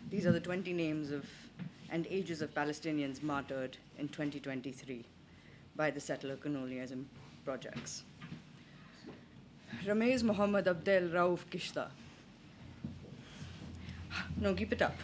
These are the 20 names of and ages of Palestinians martyred in 2023 by the settler colonialism projects. Ramez Mohammed Abdel Rauf Kishta. No, keep it up.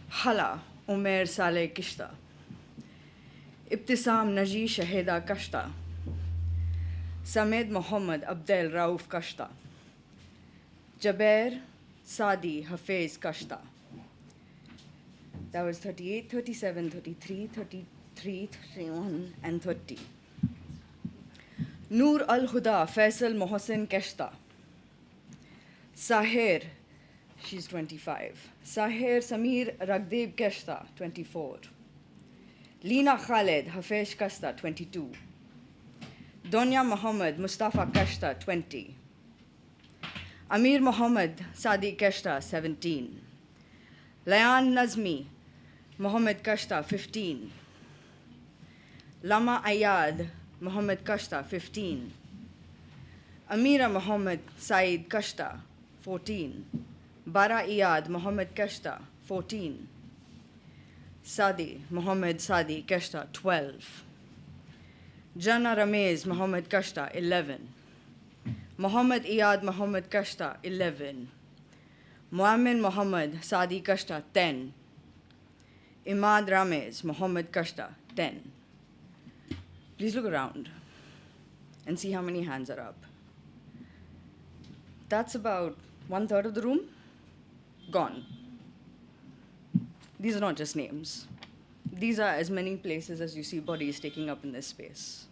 Hala Umer Saleh Kishta. Ibtisam Naji Shaheda Kashta. Samed Mohammed Abdel Rauf Kashta. Jaber Sadi Hafez Kashta. That was 38, 37, 33, 33, 31, and 30. Noor Al-Huda Faisal Mohsen Kashta. Sahir, she's 25. Sahir Samir Ragdev Kashta, 24. Lina Khaled Hafesh Kashta, 22. Donya Muhammad Mustafa Kashta, 20. Amir Muhammad Sadi Kashta, 17. Layan Nazmi Mohammed Kashta, 15. Lama Ayad Mohammed Kashta, 15. Amira Mohammed Saeed Kashta, 14. Bara Iyad Mohammed Kashta, 14. Sadi Mohammed Sadi Kashta, 12. Jana Ramez Mohammed Kashta, 11. Mohammed Iyad Mohammed Kashta, 11. Muammin Mohammed Sadi Kashta, 10. Imad Ramez Mohammed Kashta, 10. Please look around and see how many hands are up. That's about 1/3 of the room gone. These are not just names. These are as many places as you see bodies taking up in this space.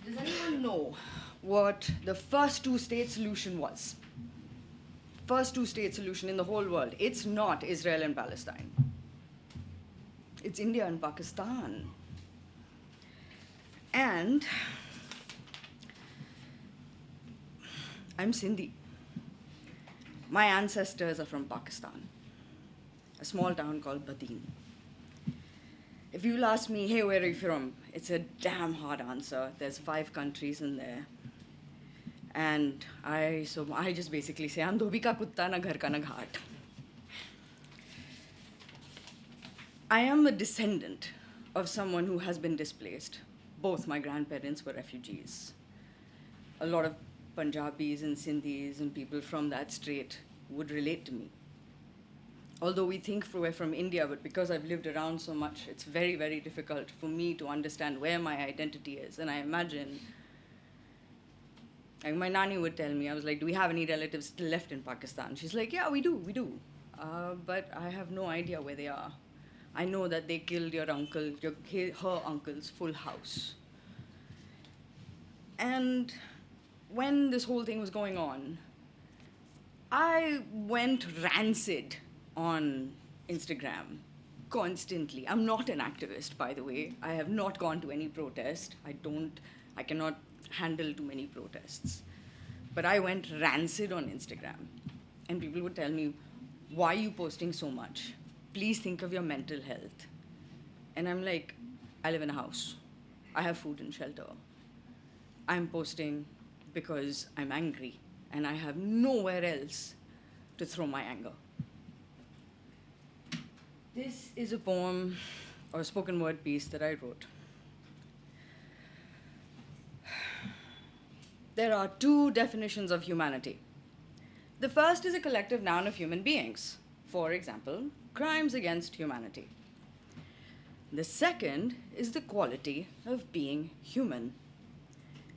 Does anyone know what the first two-state solution was? First two-state solution in the whole world. It's not Israel and Palestine. It's India and Pakistan. And I'm Sindhi. My ancestors are from Pakistan, a small town called Badin. If you'll ask me, hey, where are you from? It's a damn hard answer. There's 5 countries in there. And I just basically say, I'm dhobi ka kutta na ghar ka na ghat. I am a descendant of someone who has been displaced. Both my grandparents were refugees. A lot of Punjabis and Sindhis and people from that strait would relate to me. Although we think we're from India, but because I've lived around so much, it's very, very difficult for me to understand where my identity is. And I imagine, like my nanny would tell me, I was like, do we have any relatives still left in Pakistan? She's like, yeah, we do. But I have no idea where they are. I know that they killed your uncle, her uncle's full house. And when this whole thing was going on, I went rancid on Instagram constantly. I'm not an activist, by the way. I have not gone to any protest. I cannot handle too many protests. But I went rancid on Instagram. And people would tell me, why are you posting so much? Please think of your mental health. And I'm like, I live in a house. I have food and shelter. I'm posting because I'm angry, and I have nowhere else to throw my anger. This is a poem or a spoken word piece that I wrote. There are 2 definitions of humanity. The first is a collective noun of human beings. For example, crimes against humanity. The second is the quality of being human.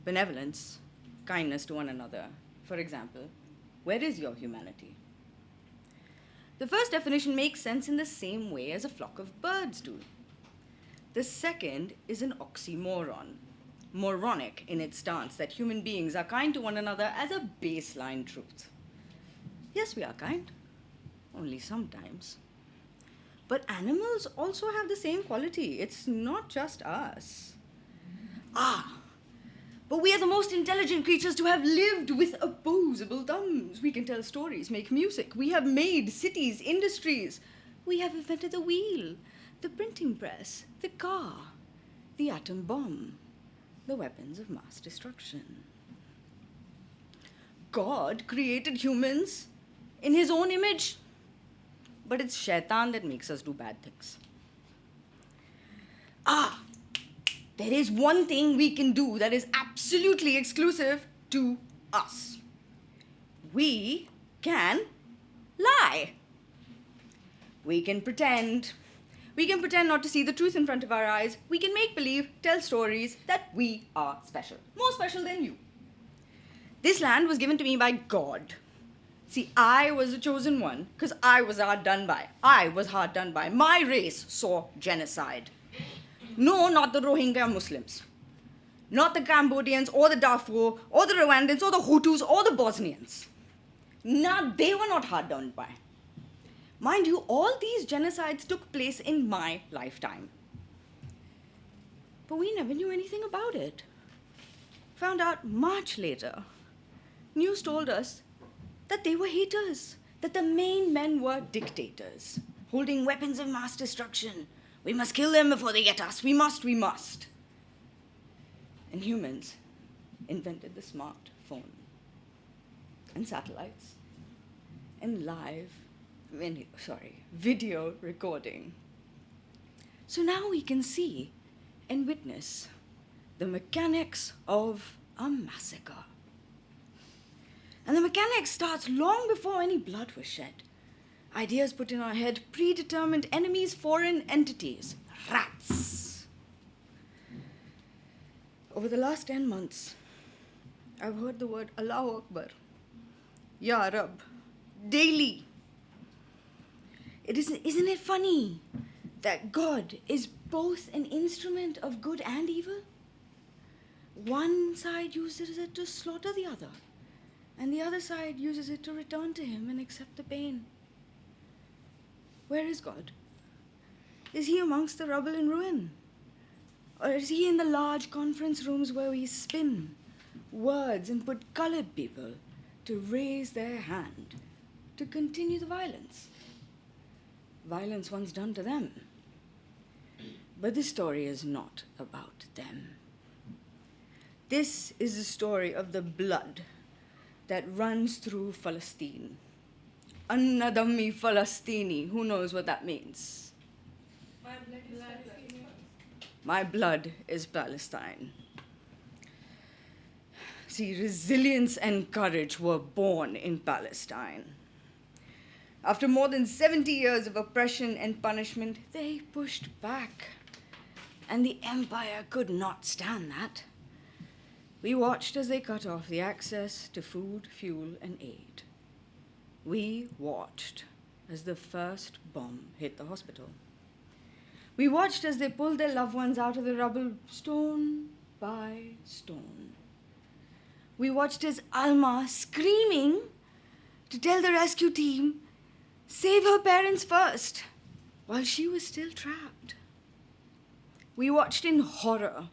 Benevolence, kindness to one another. For example, where is your humanity? The first definition makes sense in the same way as a flock of birds do. The second is an oxymoron, moronic in its stance that human beings are kind to one another as a baseline truth. Yes, we are kind, only sometimes. But animals also have the same quality. It's not just us. But we are the most intelligent creatures to have lived with opposable thumbs. We can tell stories, make music. We have made cities, industries. We have invented the wheel, the printing press, the car, the atom bomb, the weapons of mass destruction. God created humans in his own image, but it's shaitan that makes us do bad things. There is one thing we can do that is absolutely exclusive to us. We can lie. We can pretend. We can pretend not to see the truth in front of our eyes. We can make believe, tell stories that we are special, more special than you. This land was given to me by God. See, I was the chosen one because I was hard done by. My race saw genocide. No, not the Rohingya Muslims. Not the Cambodians or the Darfur or the Rwandans or the Hutus or the Bosnians. They were not hard done by. Mind you, all these genocides took place in my lifetime. But we never knew anything about it. Found out much later. News told us that they were haters, that the main men were dictators, holding weapons of mass destruction. We must kill them before they get us. We must. And humans invented the smartphone and satellites and video recording. So now we can see and witness the mechanics of a massacre. And the mechanics starts long before any blood was shed. Ideas put in our head, predetermined enemies, foreign entities, rats. Over the last 10 months, I've heard the word Allahu Akbar, Ya Rab, daily. Isn't it funny that God is both an instrument of good and evil? One side uses it to slaughter the other, and the other side uses it to return to him and accept the pain. Where is God? Is he amongst the rubble and ruin? Or is he in the large conference rooms where we spin words and put colored people to raise their hand to continue the violence? Violence once done to them. But this story is not about them. This is the story of the blood that runs through Palestine. Anna Dammi Falastini. Who knows what that means? My blood is Palestine. See, resilience and courage were born in Palestine. After more than 70 years of oppression and punishment, they pushed back. And the empire could not stand that. We watched as they cut off the access to food, fuel, and aid. We watched as the first bomb hit the hospital. We watched as they pulled their loved ones out of the rubble stone by stone. We watched as Alma screaming to tell the rescue team, save her parents first, while she was still trapped. We watched in horror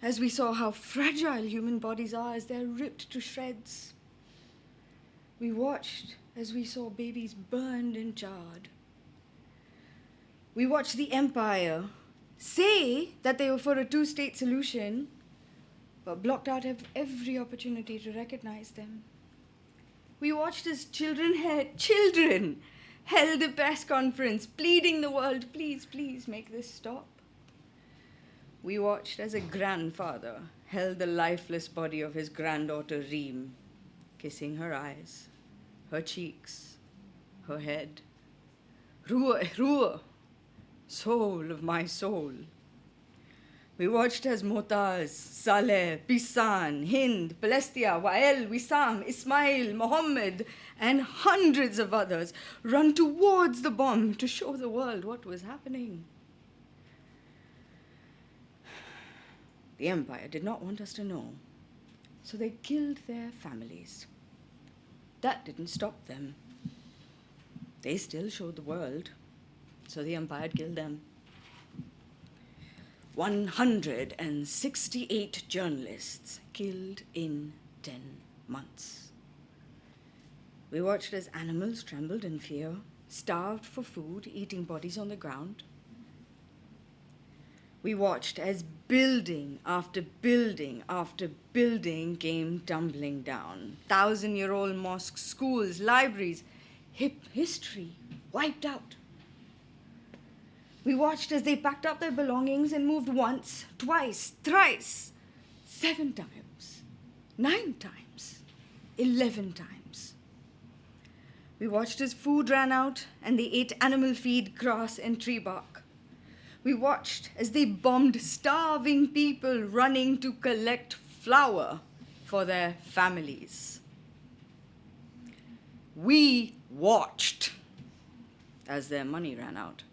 as we saw how fragile human bodies are as they're ripped to shreds. We watched as we saw babies burned and charred. We watched the empire say that they were for a two-state solution, but blocked out every opportunity to recognize them. We watched as children held a press conference pleading the world, please make this stop. We watched as a grandfather held the lifeless body of his granddaughter Reem, kissing her eyes, her cheeks, her head. Ruah, soul of my soul. We watched as Motaz, Saleh, Bisan, Hind, Palestia, Wael, Wissam, Ismail, Mohammed, and hundreds of others run towards the bomb to show the world what was happening. The empire did not want us to know, so they killed their families. That didn't stop them. They still showed the world, so the empire killed them. 168 journalists killed in 10 months. We watched as animals trembled in fear, starved for food, eating bodies on the ground. We watched as building after building after building came tumbling down. 1,000-year-old mosques, schools, libraries, history wiped out. We watched as they packed up their belongings and moved once, twice, thrice, 7 times, 9 times, 11 times. We watched as food ran out and they ate animal feed, grass, and tree bark. We watched as they bombed starving people running to collect flour for their families. We watched as their money ran out.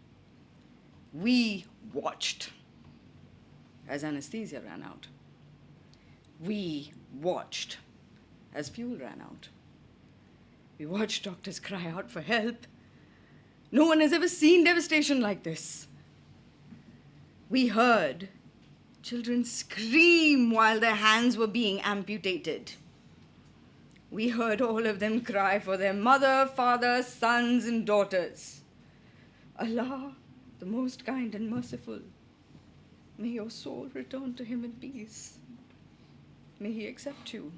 We watched as anesthesia ran out. We watched as fuel ran out. We watched doctors cry out for help. No one has ever seen devastation like this. We heard children scream while their hands were being amputated. We heard all of them cry for their mother, father, sons, and daughters. Allah, the most kind and merciful, may your soul return to him in peace. May he accept you.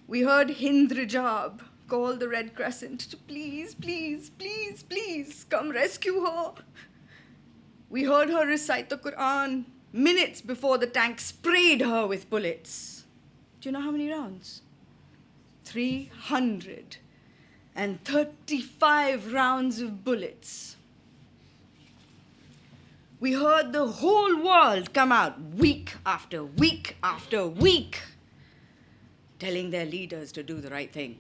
We heard Hind Rajab call the Red Crescent to please, please, please, please come rescue her. We heard her recite the Quran minutes before the tank sprayed her with bullets. Do you know how many rounds? 335 rounds of bullets. We heard the whole world come out week after week after week, telling their leaders to do the right thing.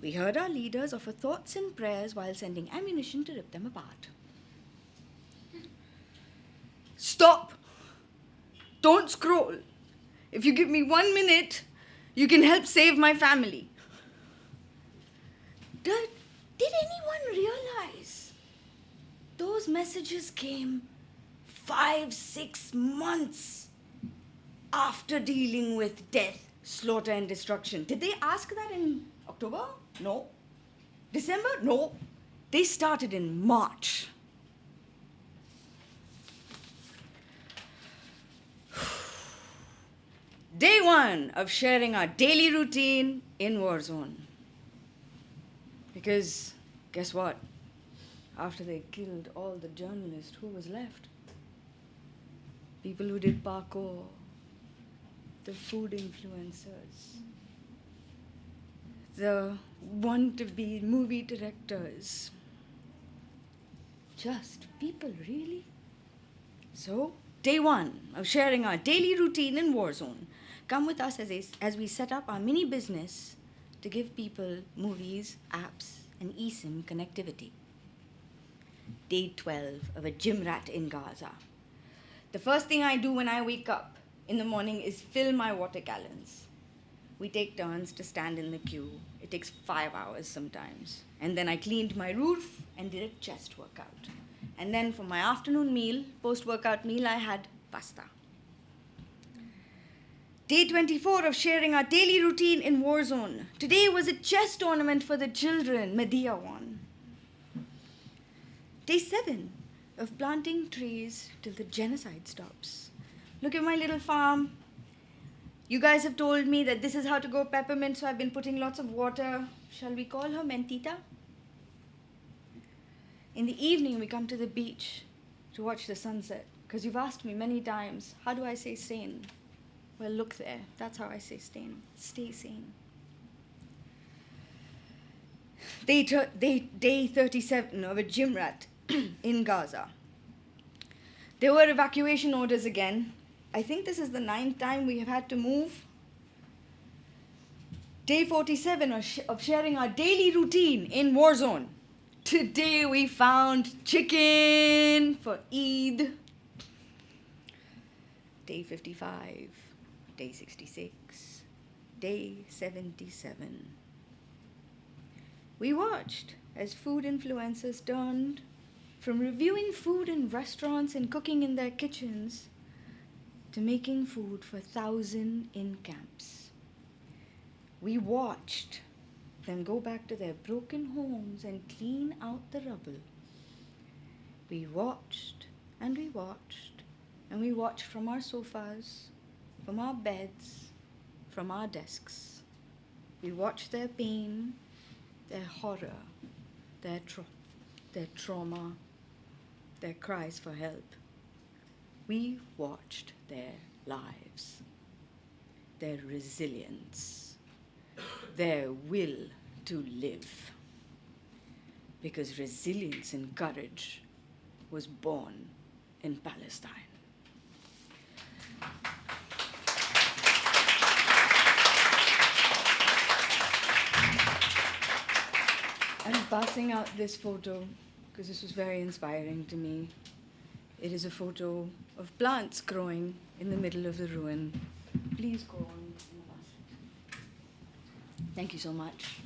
We heard our leaders offer thoughts and prayers while sending ammunition to rip them apart. Stop! Don't scroll. If you give me 1 minute, you can help save my family. Did anyone realize those messages came 5-6 months after dealing with death, slaughter, and destruction? Did they ask that in October? No. December? No. They started in March. Day 1 of sharing our daily routine in war zone. Because guess what? After they killed all the journalists, who was left? People who did parkour, the food influencers, the want-to-be movie directors. Just people, really? So, day 1 of sharing our daily routine in war zone. Come with us as we set up our mini business to give people movies, apps, and eSIM connectivity. Day 12 of a gym rat in Gaza. The first thing I do when I wake up in the morning is fill my water gallons. We take turns to stand in the queue. It takes 5 hours sometimes. And then I cleaned my roof and did a chest workout. And then for my afternoon meal, post-workout meal, I had pasta. Day 24 of sharing our daily routine in war zone. Today was a chess tournament for the children. Medea won. Day 7 of planting trees till the genocide stops. Look at my little farm. You guys have told me that this is how to grow peppermint, so I've been putting lots of water. Shall we call her Mentita? In the evening, we come to the beach to watch the sunset, because you've asked me many times, how do I say sane? Well, look there. That's how I say sane. Stay sane. Day 37 of a gym rat in Gaza. There were evacuation orders again. I think this is the 9th time we have had to move. Day 47 of sharing our daily routine in war zone. Today we found chicken for Eid. Day 55. Day 66, day 77. We watched as food influencers turned from reviewing food in restaurants and cooking in their kitchens to making food for 1,000 in camps. We watched them go back to their broken homes and clean out the rubble. We watched and we watched, and we watched from our sofas, from our beds, from our desks. We watched their pain, their horror, their trauma, their cries for help. We watched their lives, their resilience, their will to live. Because resilience and courage was born in Palestine. I'm passing out this photo because this was very inspiring to me. It is a photo of plants growing in the middle of the ruin. Please go on. Thank you so much.